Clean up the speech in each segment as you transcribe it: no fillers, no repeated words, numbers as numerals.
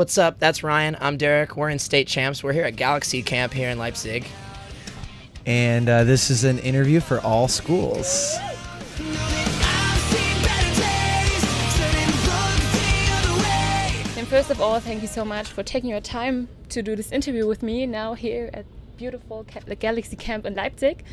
What's up? That's Ryan. I'm Derek. We're in State Champs. We're here at Galaxy Camp here in Leipzig. And this is an interview for all schools. And first of all, thank you so much for taking your time to do this interview with me now here at beautiful the Galaxy Camp in Leipzig.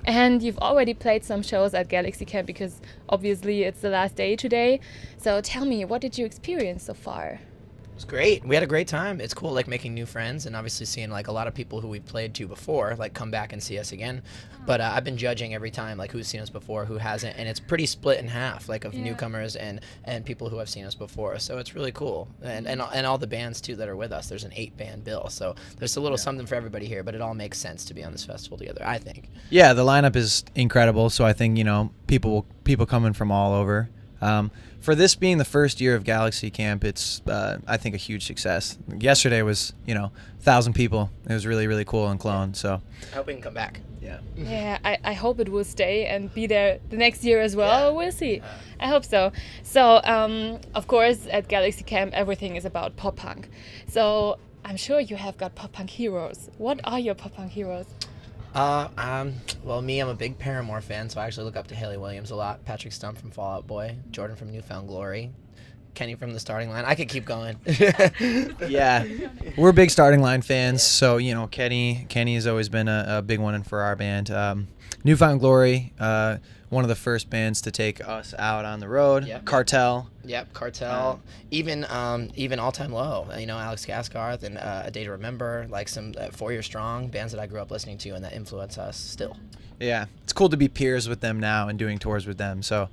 And you've already played some shows at Galaxy Camp because obviously it's the last day today. So tell me, what did you experience so far? It was great. We had a great time. It's cool, like, making new friends and obviously seeing, like, a lot of people who we've played to before, like, come back and see us again. But I've been judging every time, like, who's seen us before, who hasn't, and it's pretty split in half, like, of newcomers and people who have seen us before. So it's really cool. And all the bands, too, that are with us. There's an 8-band bill. So there's a little something for everybody here, but it all makes sense to be on this festival together, I think. Yeah, the lineup is incredible. So I think, people coming from all over. For this being the first year of Galaxy Camp, it's, I think, a huge success. Yesterday was, 1,000 people. It was really, really cool in Cologne. So I hope we can come back. Yeah, I hope it will stay and be there the next year as well. We'll see. I hope so. So, of course, at Galaxy Camp, everything is about pop punk. So I'm sure you have got pop punk heroes. What are your pop punk heroes? Well, me, I'm a big Paramore fan, so I actually look up to Hayley Williams a lot. Patrick Stump from Fall Out Boy, Jordan from New Found Glory, Kenny from the Starting Line. I could keep going. yeah, we're big Starting Line fans. So Kenny has always been a big one for our band. New Found Glory, one of the first bands to take us out on the road. Yep. Cartel. Yep, Cartel. Even All Time Low. Alex Gaskarth and A Day to Remember, like some 4 Year Strong, bands that I grew up listening to and that influence us still. Yeah, it's cool to be peers with them now and doing tours with them. So,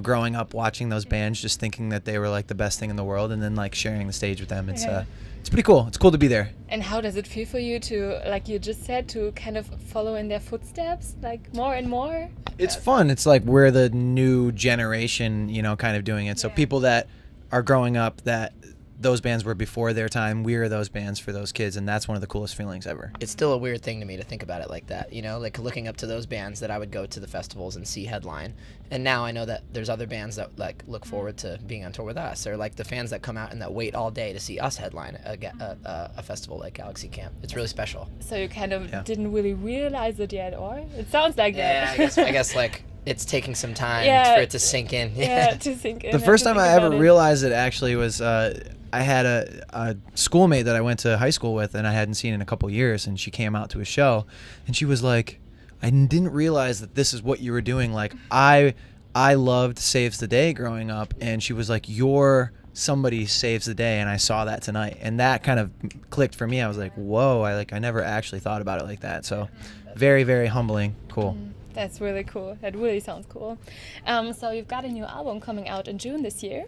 growing up watching those bands, just thinking that they were like the best thing in the world, and then like sharing the stage with them. It's pretty cool. It's cool to be there. And how does it feel for you to, like you just said, to kind of follow in their footsteps, like more and more? It's fun. It's like we're the new generation, kind of doing it. So people that are growing up, that those bands were before their time, we are those bands for those kids, and that's one of the coolest feelings ever. It's still a weird thing to me to think about it like that, like looking up to those bands that I would go to the festivals and see headline. And now I know that there's other bands that like look forward to being on tour with us, or like the fans that come out and that wait all day to see us headline a festival like Galaxy Camp. It's really special. So you kind of didn't really realize it yet, or? It sounds like that. Yeah, I guess like it's taking some time for it to sink in. Yeah, to sink in. The first time I ever realized it actually was I had a schoolmate that I went to high school with and I hadn't seen in a couple years, and she came out to a show and she was like, I didn't realize that this is what you were doing. Like I loved Saves the Day growing up, and she was like, you're somebody saves the day, and I saw that tonight, and that kind of clicked for me. I was like, whoa, I never actually thought about it like that. So very, very humbling. Cool. That's really cool. That really sounds cool. So you've got a new album coming out in June this year.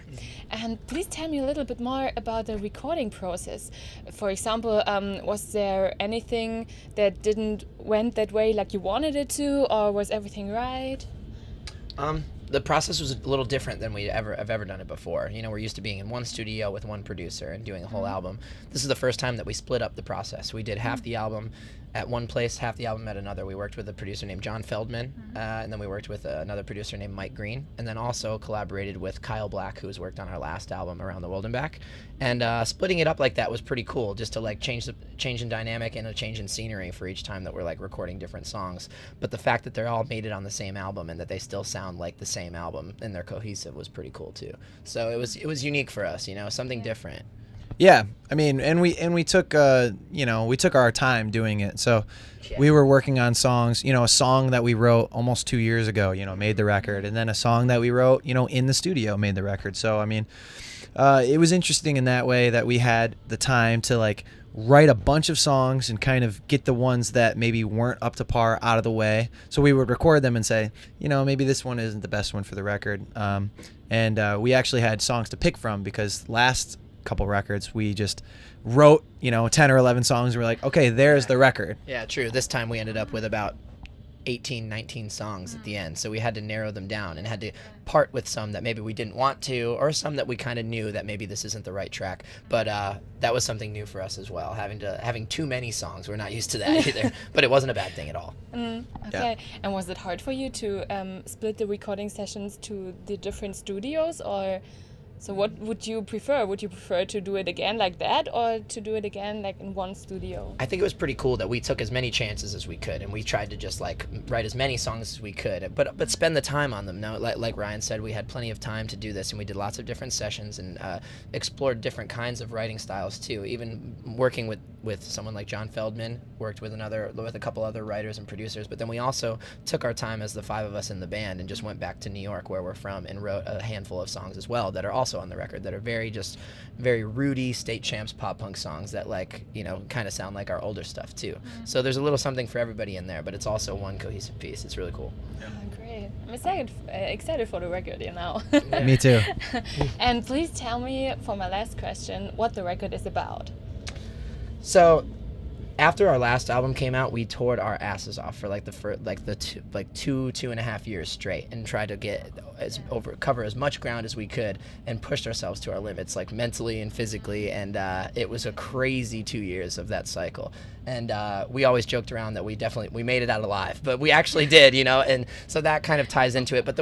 And please tell me a little bit more about the recording process. For example, was there anything that didn't went that way like you wanted it to, or was everything right? The process was a little different than we have ever done it before. We're used to being in one studio with one producer and doing a whole album. This is the first time that we split up the process. We did half the album at one place, half the album at another. We worked with a producer named John Feldman, and then we worked with another producer named Mike Green, and then also collaborated with Kyle Black, who's worked on our last album, Around the World and Back. And splitting it up like that was pretty cool, just to like change in dynamic and a change in scenery for each time that we're like recording different songs. But the fact that they're all made it on the same album and that they still sound like the same album and they're cohesive was pretty cool too. So it was unique for us, something different. Yeah, I mean, and we took we took our time doing it. So we were working on songs, a song that we wrote almost 2 years ago, made the record, and then a song that we wrote, in the studio made the record. So I mean, it was interesting in that way that we had the time to like write a bunch of songs and kind of get the ones that maybe weren't up to par out of the way. So we would record them and say, maybe this one isn't the best one for the record. And we actually had songs to pick from, because last couple records we just wrote 10 or 11 songs and we're like, okay, there's the record. Yeah, true. This time we ended up with about 19 songs at the end, so we had to narrow them down and had to part with some that maybe we didn't want to, or some that we kind of knew that maybe this isn't the right track. But that was something new for us as well, having too many songs. We're not used to that either, but it wasn't a bad thing at all. Okay. Yeah. And was it hard for you to split the recording sessions to the different studios, or So what would you prefer? Would you prefer to do it again like that, or to do it again like in one studio? I think it was pretty cool that we took as many chances as we could, and we tried to just like write as many songs as we could, but spend the time on them. Now, like Ryan said, we had plenty of time to do this, and we did lots of different sessions and explored different kinds of writing styles too. Even working with someone like John Feldman, worked with a couple other writers and producers, but then we also took our time as the 5 of us in the band and just went back to New York, where we're from, and wrote a handful of songs as well that are also on the record, that are very rooty state champs pop punk songs that, like, you know, kind of sound like our older stuff too. So there's a little something for everybody in there, but it's also one cohesive piece. It's really cool. Oh, great. I'm excited for the record, you know. Me too. And please tell me, for my last question, what the record is about. So after our last album came out, we toured our asses off for like two and a half years straight, and tried to cover as much ground as we could, and pushed ourselves to our limits, like mentally and physically. And it was a crazy 2 years of that cycle. And we always joked around that we made it out alive, but we actually did, you know. And so that kind of ties into it. But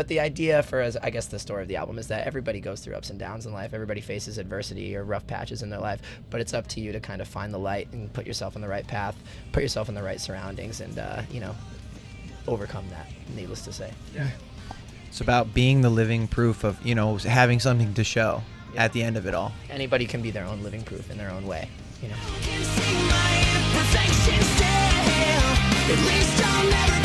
the idea for us, I guess, the story of the album is that everybody goes through ups and downs in life. Everybody faces adversity or rough patches in their life, but it's up to you to kind of find the light and put yourself on the right path, put yourself in the right surroundings, and you know, overcome that. Needless to say. Yeah. It's about being the living proof of, you know, having something to show at the end of it all. Anybody can be their own living proof in their own way, you know. At least I'll never